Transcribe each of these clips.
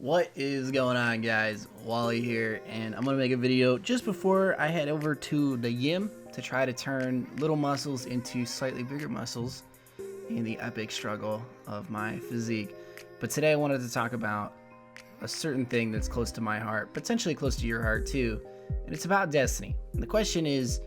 What is going on, guys? Wally here, and I'm gonna make a video just before I head over to the gym to try to turn little muscles into slightly bigger muscles in the epic struggle of my physique. But today I wanted to talk about a certain thing that's close to my heart, potentially close to your heart too, and it's about Destiny. And the question is,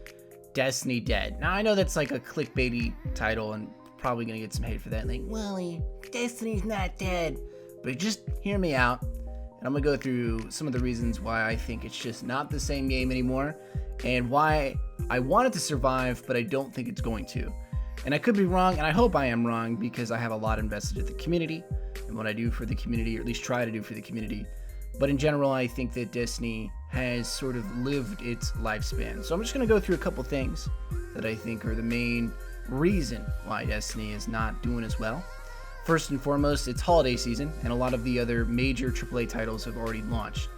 Destiny dead? Now I know that's like a clickbaity title and probably gonna get some hate for that, like, Wally, Destiny's not dead. But just hear me out, and I'm gonna go through some of the reasons why I think it's just not the same game anymore, and why I want it to survive, but I don't think it's going to. And I could be wrong, and I hope I am wrong, because I have a lot invested in the community, and what I do for the community, or at least try to do for the community. But in general, I think that Destiny has sort of lived its lifespan. So I'm just gonna go through a couple things that I think are the main reason why Destiny is not doing as well. First and foremost, it's holiday season, and a lot of the other major AAA titles have already launched.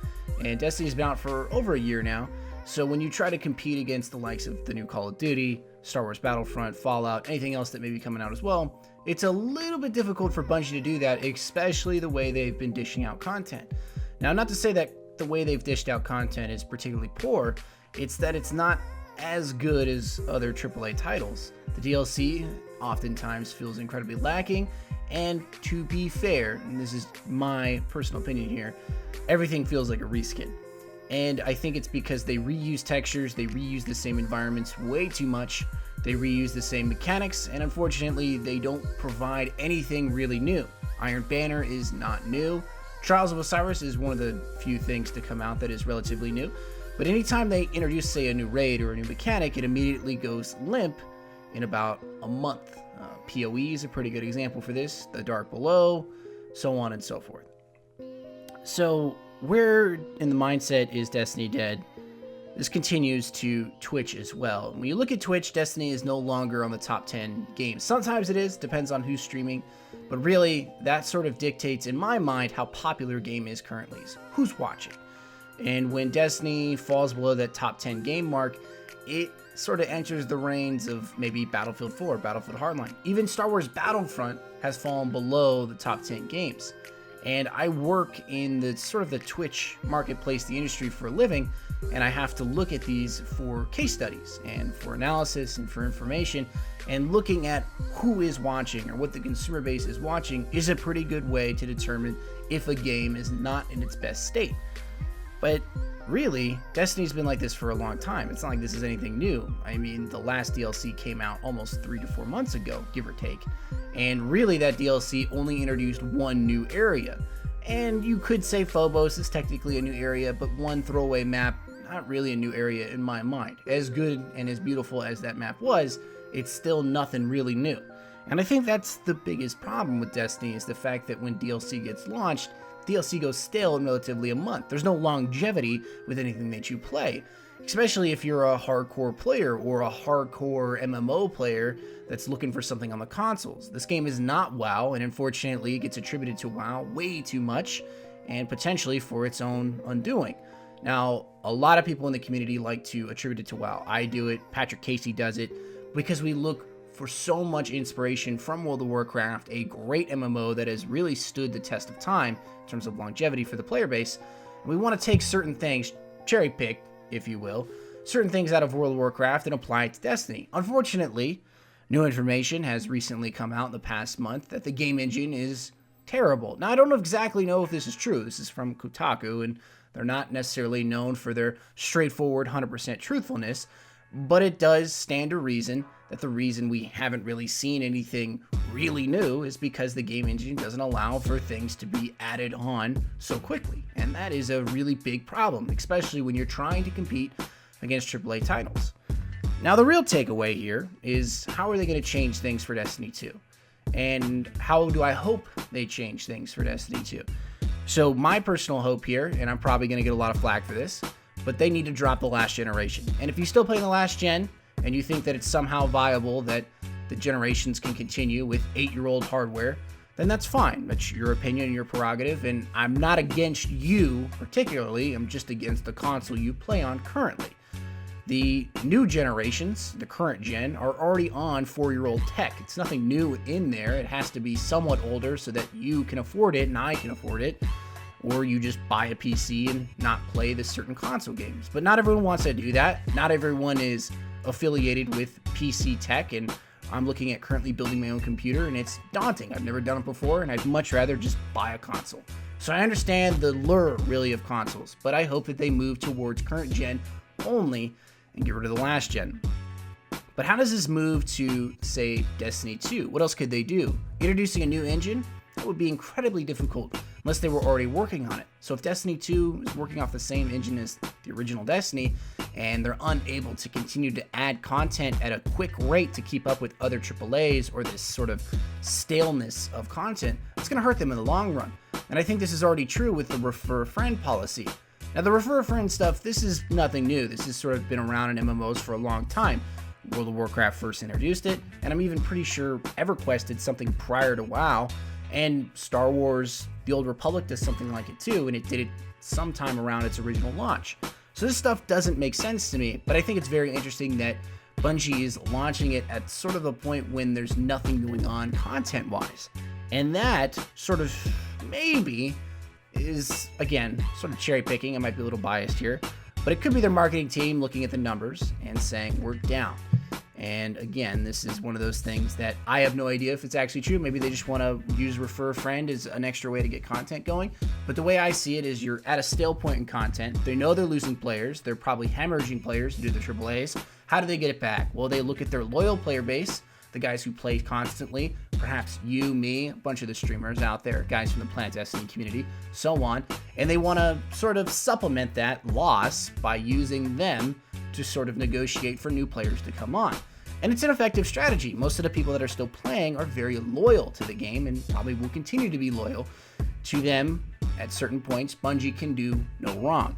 And Destiny's been out for over a year now, so when you try to compete against the likes of the new Call of Duty, Star Wars Battlefront, Fallout, anything else that may be coming out as well, it's a little bit difficult for Bungie to do that, especially the way they've been dishing out content. Now, not to say that the way they've dished out content is particularly poor, it's that it's not as good as other AAA titles. The DLC oftentimes feels incredibly lacking, and to be fair, and this is my personal opinion here, everything feels like a reskin. And I think it's because they reuse textures, they reuse the same environments way too much, they reuse the same mechanics, and unfortunately they don't provide anything really new. Iron Banner is not new. Trials of Osiris is one of the few things to come out that is relatively new. But anytime they introduce, say, a new raid or a new mechanic, it immediately goes limp in about a month. PoE is a pretty good example for this, the Dark Below, so on and so forth. So where in the mindset is Destiny dead? This continues to Twitch as well. When you look at Twitch, Destiny is no longer on the top 10 games. Sometimes it is, depends on who's streaming, but really that sort of dictates in my mind how popular a game is currently. So who's watching? And when Destiny falls below that top 10 game mark, it sort of enters the reigns of maybe Battlefield 4, Battlefield Hardline. Even Star Wars Battlefront has fallen below the top 10 games. And I work in the sort of the Twitch marketplace, the industry, for a living, and I have to look at these for case studies and for analysis and for information, and looking at who is watching or what the consumer base is watching is a pretty good way to determine if a game is not in its best state. But really, Destiny's been like this for a long time. It's not like this is anything new. I mean, the last DLC came out almost 3 to 4 months ago, give or take. And really, that DLC only introduced one new area. And you could say Phobos is technically a new area, but one throwaway map, not really a new area in my mind. As good and as beautiful as that map was, it's still nothing really new. And I think that's the biggest problem with Destiny, is the fact that when DLC gets launched, DLC goes stale in relatively a month. There's no longevity with anything that you play, especially if you're a hardcore player or a hardcore MMO player that's looking for something on the consoles. This game is not WoW, and unfortunately it gets attributed to WoW way too much, and potentially for its own undoing. Now, a lot of people in the community like to attribute it to WoW. I do it, Patrick Casey does it, because we look for so much inspiration from World of Warcraft, a great MMO that has really stood the test of time in terms of longevity for the player base. And we want to take certain things, cherry pick, if you will, certain things out of World of Warcraft and apply it to Destiny. Unfortunately, new information has recently come out in the past month that the game engine is terrible. Now, I don't exactly know if this is true. This is from Kotaku, and they're not necessarily known for their straightforward 100% truthfulness, but it does stand to reason that the reason we haven't really seen anything really new is because the game engine doesn't allow for things to be added on so quickly. And that is a really big problem, especially when you're trying to compete against AAA titles. Now, the real takeaway here is, how are they going to change things for Destiny 2? And how do I hope they change things for Destiny 2? So my personal hope here, and I'm probably going to get a lot of flack for this, but they need to drop the last generation. And if you're still playing the last gen, and you think that it's somehow viable that the generations can continue with 8-year-old hardware, then that's fine. That's your opinion, your prerogative, and I'm not against you particularly. I'm just against the console you play on currently. The new generations, the current gen, are already on 4-year-old tech. It's nothing new in there. It has to be somewhat older so that you can afford it and I can afford it. or you just buy a PC and not play the certain console games. But not everyone wants to do that. Not everyone is affiliated with PC tech, and I'm looking at currently building my own computer, and it's daunting. I've never done it before, and I'd much rather just buy a console. So I understand the lure, really, of consoles, but I hope that they move towards current gen only and get rid of the last gen. But how does this move to, say, Destiny 2? What else could they do? Introducing a new engine? That would be incredibly difficult unless they were already working on it. So if Destiny 2 is working off the same engine as the original Destiny, and they're unable to continue to add content at a quick rate to keep up with other AAAs, or this sort of staleness of content, it's going to hurt them in the long run. And I think this is already true with the refer a friend policy. Now, the refer a friend stuff, this is nothing new. This has sort of been around in MMOs for a long time. World of Warcraft first introduced it, and I'm even pretty sure EverQuest did something prior to WoW, and Star Wars The Old Republic does something like it too, and it did it sometime around its original launch. So this stuff doesn't make sense to me, but I think it's very interesting that Bungie is launching it at sort of a point when there's nothing going on content-wise. And that sort of maybe is, again, sort of cherry picking. I might be a little biased here, but it could be their marketing team looking at the numbers and saying we're down. And again, this is one of those things that I have no idea if it's actually true. Maybe they just want to use refer a friend as an extra way to get content going. But the way I see it is you're at a stale point in content. They know they're losing players. They're probably hemorrhaging players to do the AAAs. How do they get it back? Well, they look at their loyal player base, the guys who play constantly, perhaps you, me, a bunch of the streamers out there, guys from the Planet Destiny community, so on. And they want to sort of supplement that loss by using them to sort of negotiate for new players to come on. And it's an effective strategy. Most of the people that are still playing are very loyal to the game and probably will continue to be loyal to them. At certain points, Bungie can do no wrong.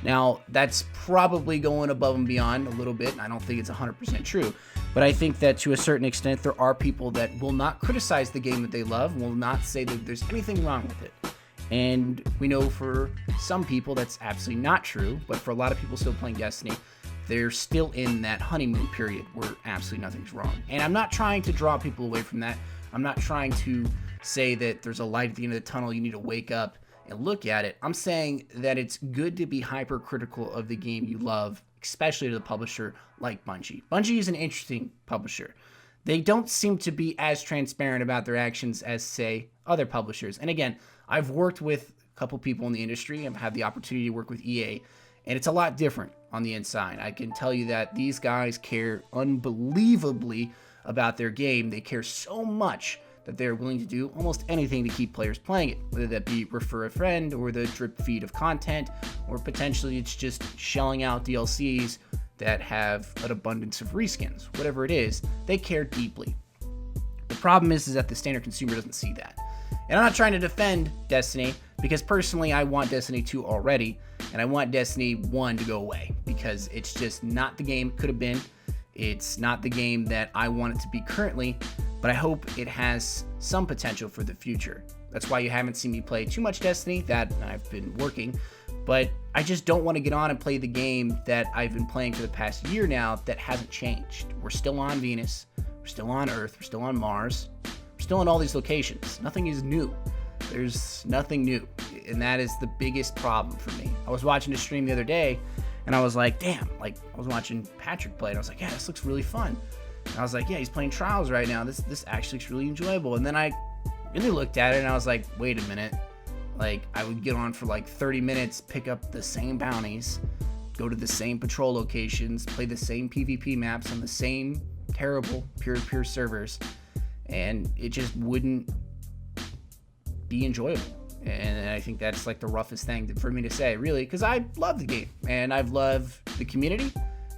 Now, that's probably going above and beyond a little bit, and I don't think it's 100% true. But I think that to a certain extent, there are people that will not criticize the game that they love, will not say that there's anything wrong with it. And we know for some people that's absolutely not true, but for a lot of people still playing Destiny, they're still in that honeymoon period where absolutely nothing's wrong. And I'm not trying to draw people away from that. I'm not trying to say that there's a light at the end of the tunnel, you need to wake up and look at it. I'm saying that it's good to be hypercritical of the game you love, especially to the publisher like Bungie. Bungie is an interesting publisher. They don't seem to be as transparent about their actions as, say, other publishers. And again, I've worked with a couple people in the industry. I've had the opportunity to work with EA, and it's a lot different on the inside. I can tell you that these guys care unbelievably about their game. They care so much that they're willing to do almost anything to keep players playing it, whether that be refer a friend or the drip feed of content, or potentially it's just shelling out DLCs that have an abundance of reskins. Whatever it is, they care deeply. The problem is that the standard consumer doesn't see that. And I'm not trying to defend Destiny, because personally I want Destiny 2 already, and I want Destiny 1 to go away, because it's just not the game it could have been. It's not the game that I want it to be currently, but I hope it has some potential for the future. That's why you haven't seen me play too much Destiny, that I've been working, but I just don't want to get on and play the game that I've been playing for the past year now that hasn't changed. We're still on Venus, we're still on Earth, we're still on Mars, we're still in all these locations. Nothing is new. There's nothing new, and that is the biggest problem for me. I was watching a stream the other day, and I was like, damn, like, I was watching Patrick play, and I was like, yeah, this looks really fun. And I was like, yeah, he's playing Trials right now. This actually looks really enjoyable. And then I really looked at it, and I was like, wait a minute. Like, I would get on for like 30 minutes, pick up the same bounties, go to the same patrol locations, play the same PvP maps on the same terrible peer-to-peer servers, and it just wouldn't be enjoyable. And I think that's like the roughest thing for me to say, really, because I love the game, and I've loved the community,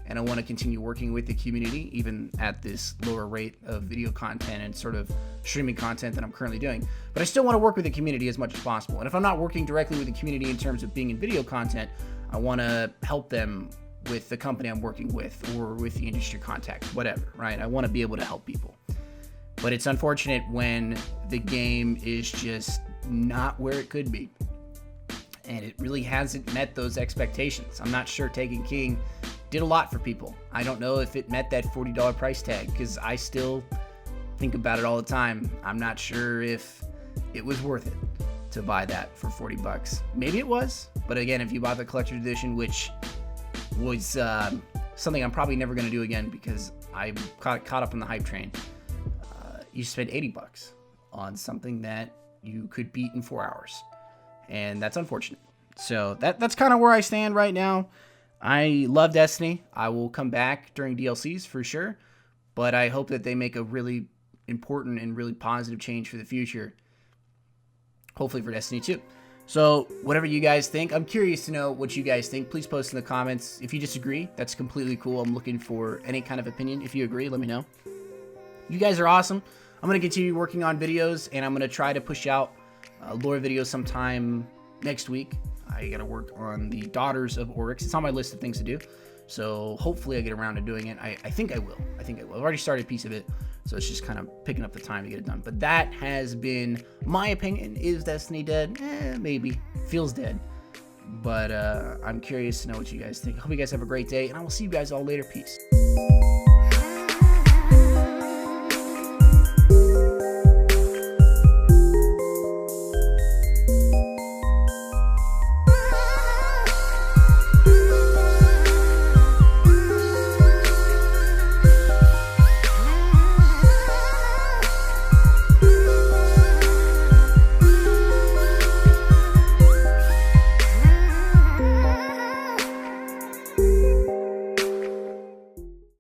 and I want to continue working with the community, even at this lower rate of video content and sort of streaming content that I'm currently doing. But I still want to work with the community as much as possible. And if I'm not working directly with the community in terms of being in video content, I want to help them with the company I'm working with, or with the industry contacts, whatever, right? I want to be able to help people. But it's unfortunate when the game is just not where it could be, and it really hasn't met those expectations. I'm not sure Taken King did a lot for people. I don't know if it met that $40 price tag, because I still think about it all the time. I'm not sure if it was worth it. to buy that for 40 bucks. Maybe it was, but again, if you bought the collector's edition, which was something I'm probably never going to do again because I caught up on the hype train, you spent 80 bucks on something that you could beat in 4 hours, and that's unfortunate. So that's kind of where I stand right now. I love Destiny. I will come back during DLCs for sure, but I hope that they make a really important and really positive change for the future, hopefully for Destiny 2. So whatever you guys think, I'm curious to know what you guys think. Please post in the comments. If you disagree, that's completely cool. I'm looking for any kind of opinion. If you agree, let me know. You guys are awesome. I'm going to continue working on videos, and I'm going to try to push out lore videos sometime next week. I got to work on the Daughters of Oryx. It's on my list of things to do, so hopefully I get around to doing it. I think I will. I've already started a piece of it, so it's just kind of picking up the time to get it done. But that has been my opinion. Is Destiny dead? Maybe. Feels dead. But I'm curious to know what you guys think. I hope you guys have a great day, and I will see you guys all later. Peace.